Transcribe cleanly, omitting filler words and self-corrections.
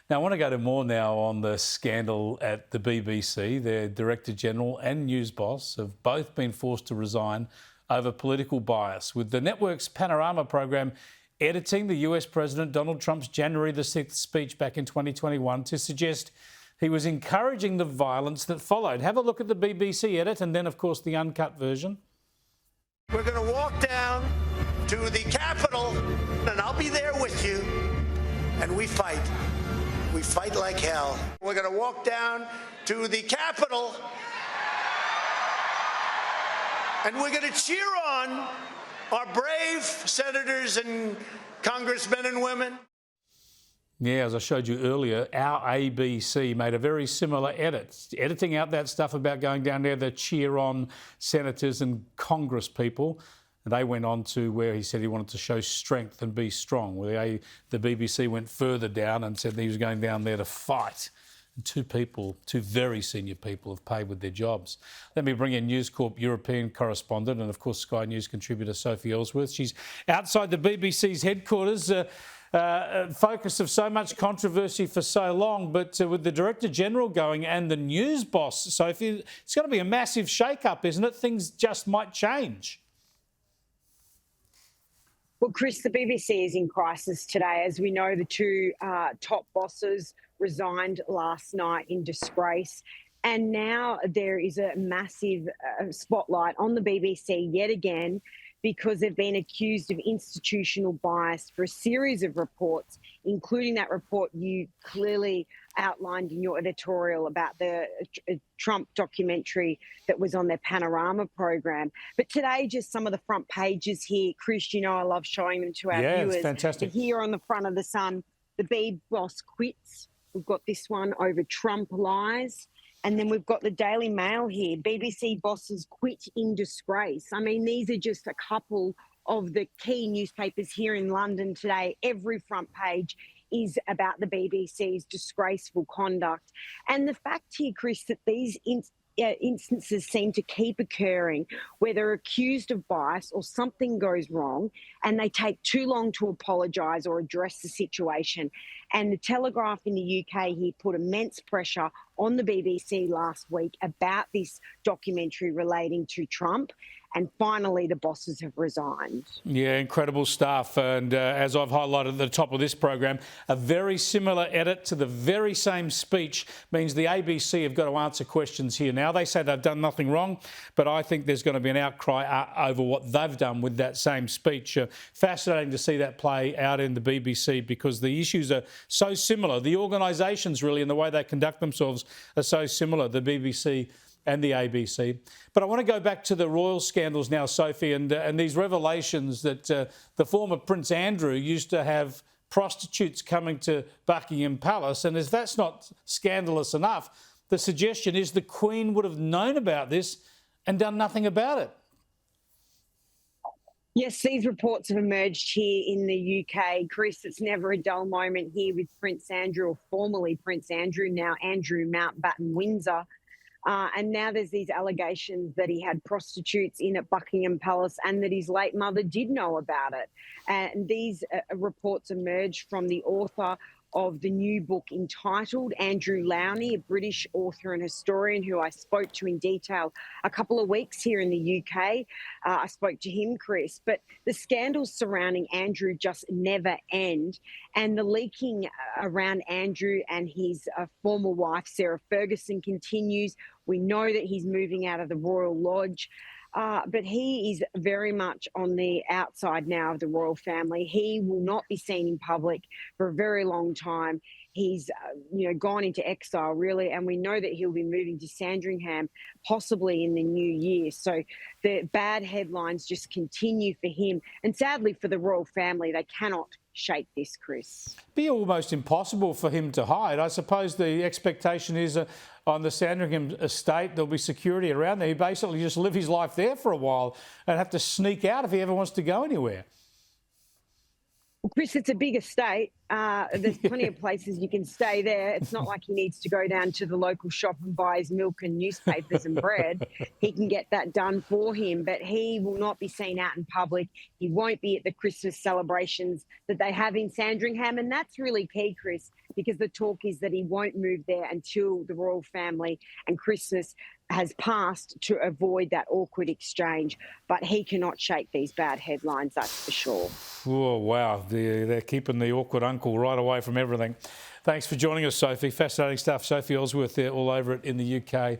Now, I want to go to more now on the scandal at the BBC. Their Director General and news boss have both been forced to resign over political bias, with the network's Panorama program editing the US President Donald Trump's January the 6th speech back in 2021 to suggest he was encouraging the violence that followed. Have a look at the BBC edit and then, of course, the uncut version. We're going to walk down to the Capitol, and I'll be there with you, and we fight. We fight like hell. We're going to walk down to the Capitol, and we're going to cheer on our brave senators and congressmen and women. Yeah, as I showed you earlier, our ABC made a very similar edit, editing out that stuff about going down there to cheer on senators and Congress people. And they went on to where he said he wanted to show strength and be strong. Where the BBC went further down and said he was going down there to fight. And two very senior people have paid with their jobs. Let me bring in News Corp European correspondent and, of course, Sky News contributor Sophie Elsworth. She's outside the BBC's headquarters. Focus of so much controversy for so long, but with the Director General going and the news boss, Sophie, it's going to be a massive shake-up, isn't it? Things just might change. Well, Chris, the BBC is in crisis today. As we know, the two top bosses resigned last night in disgrace. And now there is a massive spotlight on the BBC yet again, because they've been accused of institutional bias for a series of reports, including that report you clearly outlined in your editorial about the Trump documentary that was on their Panorama program. But today, just some of the front pages here. Chris, you know I love showing them to our viewers. It's fantastic. Here on the front of the Sun, the B boss quits. We've got this one over Trump lies. And then we've got the Daily Mail here. BBC bosses quit in disgrace. I mean, these are just a couple of the key newspapers here in London today. Every front page is about the BBC's disgraceful conduct. And the fact here, Chris, that these instances seem to keep occurring where they're accused of bias or something goes wrong and they take too long to apologise or address the situation. And the Telegraph in the UK here put immense pressure on the BBC last week about this documentary relating to Trump. And finally, the bosses have resigned. Yeah, incredible stuff. And as I've highlighted at the top of this program, a very similar edit to the very same speech means the ABC have got to answer questions here. Now, they say they've done nothing wrong, but I think there's going to be an outcry over what they've done with that same speech. Fascinating to see that play out in the BBC because the issues are so similar. The organisations really and the way they conduct themselves are so similar, the BBC and the ABC. But I want to go back to the royal scandals now, Sophie, and these revelations that the former Prince Andrew used to have prostitutes coming to Buckingham Palace. And if that's not scandalous enough, the suggestion is the Queen would have known about this and done nothing about it. Yes, these reports have emerged here in the UK. Chris, it's never a dull moment here with Prince Andrew, or formerly Prince Andrew, now Andrew Mountbatten Windsor. And now there's these allegations that he had prostitutes in at Buckingham Palace and that his late mother did know about it. And these reports emerged from the author of the new book entitled Andrew Lowney, a British author and historian who I spoke to in detail a couple of weeks here in the UK. I spoke to him, Chris, but the scandals surrounding Andrew just never end. And the leaking around Andrew and his former wife, Sarah Ferguson, continues. We know that he's moving out of the Royal Lodge. But he is very much on the outside now of the royal family. He will not be seen in public for a very long time. He's, gone into exile, really, and we know that he'll be moving to Sandringham possibly in the new year. So the bad headlines just continue for him. And sadly for the royal family, they cannot shake this, Chris. Be almost impossible for him to hide. I suppose the expectation is on the Sandringham estate there'll be security around there. He basically just live his life there for a while and have to sneak out if he ever wants to go anywhere. Well, Chris, it's a big estate. There's plenty of places you can stay there. It's not like he needs to go down to the local shop and buy his milk and newspapers and bread. He can get that done for him, but he will not be seen out in public. He won't be at the Christmas celebrations that they have in Sandringham, and that's really key, Chris, because the talk is that he won't move there until the royal family and Christmas has passed to avoid that awkward exchange. But he cannot shake these bad headlines, that's for sure. Oh, wow. They're keeping the awkward uncle right away from everything. Thanks for joining us, Sophie. Fascinating stuff. Sophie Elsworth there all over it in the UK.